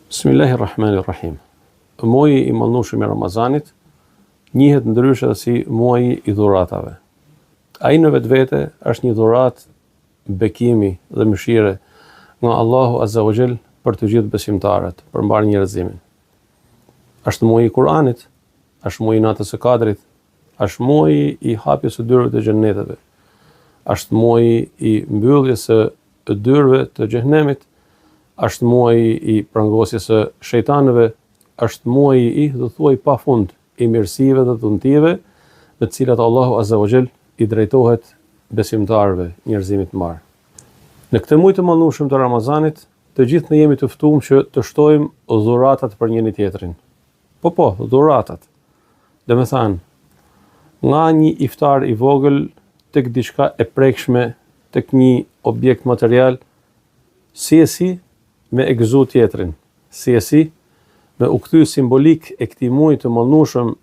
Bismillahirrahmanirrahim. Muaji I mallnueshëm I Ramazanit njihet ndryshe si muaji I dhuratave. Ai në vetvete është një dhuratë bekimi dhe mëshire nga Allahu Azza wa Jall për të gjithë besimtarët, për mbar njerëzimin. Është muaji I Kuranit, është muaji I natës së Kadrit, është muaji I hapjes së dyrave të xhennetit. Është muaji I mbylljes së dyrave të xhenemit. Është muaji I prangosjes së shejtanëve, është muaji I do thuaj pafund I mirësive dhe dhuntive, me të cilat Allahu Azza wa Jall I drejtohet besimtarëve, njerëzimit të mbar. Në këtë muaj të mallnueshëm të Ramazanit, të gjithë ne jemi të ftuar që të shtojmë dhuratat për njëri tjetrin. Po, dhuratat. Domethënë, nga një iftar I vogël tek diçka e prekshme, tek një objekt material, si me e gëzu tjetrin, si me u kthy simbolik e këtij muaji të mallnueshëm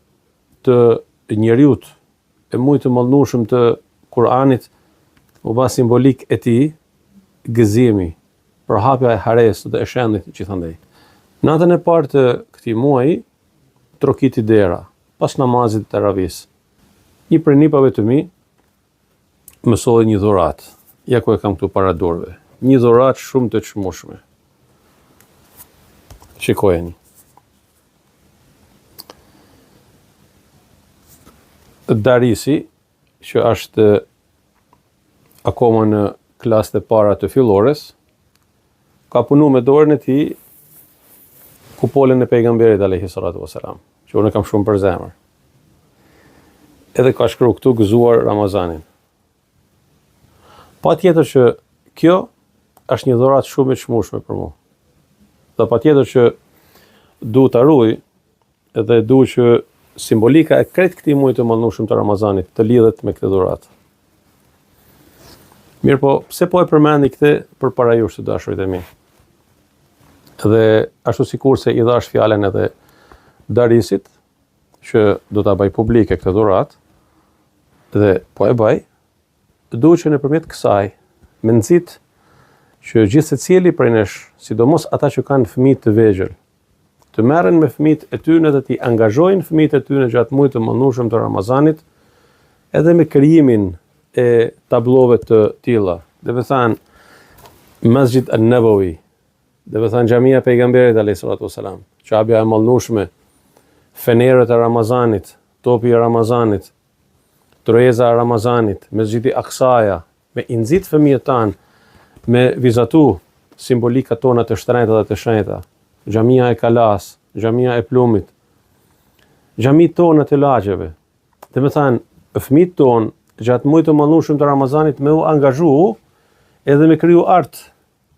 të njeriut, e muajit të mallnueshëm të Kuranit, u bë simbolik e tij gëzimi, përhapja e haresë dhe e shendit gjithandej. Natën e parë të këtij muaji trokiti dera, pas namazit të taravis. Një prej nipave të mi mësoi një dhuratë, ja ku e kam këtu para dorëve. Një dhuratë shumë të çmueshme. Shikojeni. Darisi, që është akoma në klasën e para të fillores, ka punu me dorën e tij kupolën e pejgamberit alayhi salatu wasalam, që unë kam shumë për zemër. Edhe ka shkruar këtu gëzuar Ramazanin. Patjetër që kjo është një dhuratë shumë e çmueshme për mua. Dhe patjetër që duhet ta ruaj dhe duhet që simbolika e krejt këtij muaji të mallnueshëm të Ramazanit të lidhet me këtë dhuratë. Mirë po, pse po e përmendi këtë përpara jush të dashurit e mi? Dhe ashtu sikurse I dhash fjalën edhe Darisit, që do ta bëj publike këtë dhuratë, dhe po e bëj, duhet që nëpërmjet kësaj me nxit që gjithë secili prej nesh, sidomos ata që kanë fëmijë të vegjël, të merren me fëmijët e tyre dhe të angazhojnë fëmijët e tyre gjatë muajit të mallnueshëm të Ramazanit, edhe me krijimin e tablove të tilla. Dhe thënë Masjid An-Nabawi, dhe thënë Xhamia e pejgamberit alayhis salatu wasalam, çabia e mallnueshme, fenerët e Ramazanit, topi I Ramazanit, treza e Ramazanit, Mesxhidi Aksaja, me I nxit fëmijët tanë, me vizatu simbolikat tona të shtrenjta dhe të shenjta, Xhamia e Kalas, Xhamia e Plumit, xhamit tona të lagjeve. Dhe me thënë, fëmijët tonë gjatë muajit të mallnueshëm të Ramazanit me u angazhu edhe me kriju art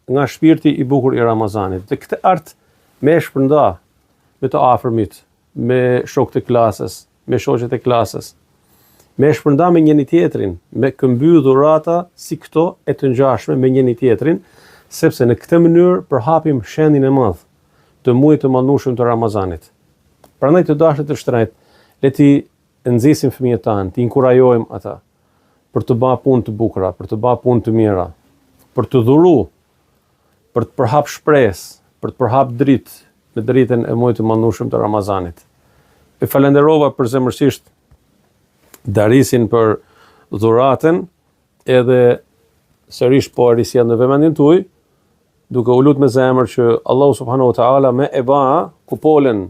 nga shpirti I bukur I Ramazanit. Dhe këtë art me e shpërnda me të afërmit, me shokët e klasës, me shoqet e klasës, me shpërnda me njëri tjetrin, me këmby dhurata si këto e të ngjashme me njëri tjetrin, sepse në këtë mënyrë përhapim shendin e madh të muajit të mallnueshëm të Ramazanit. Prandaj të dashur të shtrenjtë, le ti nxisim fëmijët tanë, ti inkurajojmë ata për të bërë punë të bukura, për të bërë punë të mira, për të dhuru, për të përhap shpresë, për të përhap dritë në dritën e muajit të mallnueshëm të Ramazanit. E falenderova përzemërsisht Darisin për dhuratën, edhe sërish po risjell në vëmendjen tuaj, duke u lutur me zemër që Allahu subhanahu wa taala me e ba kupolën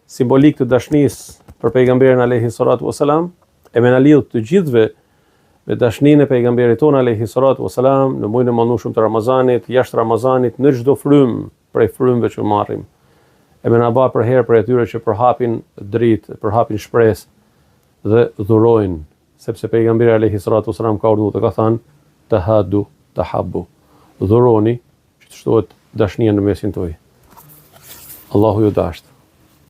simbolik të dashurisë për pejgamberin alayhi salatu wasalam, e me na lidh të gjithëve me dashninë e pejgamberit ton alayhi salatu wasalam në muajin e mallnueshëm të Ramazanit, jashtë Ramazanit, në çdo frymë prej frymëve që marrim. E me na ba për herë për atyre që përhapin dritë, përhapin shpresë dhe dhurojnë, sepse pejgamberi alayhi salatu wasalam ka urdhëruar të ka thënë tahadu tahabbu. Dhuroni që të shtohet dashnia në mesin tuaj. Allahu ju dashtë.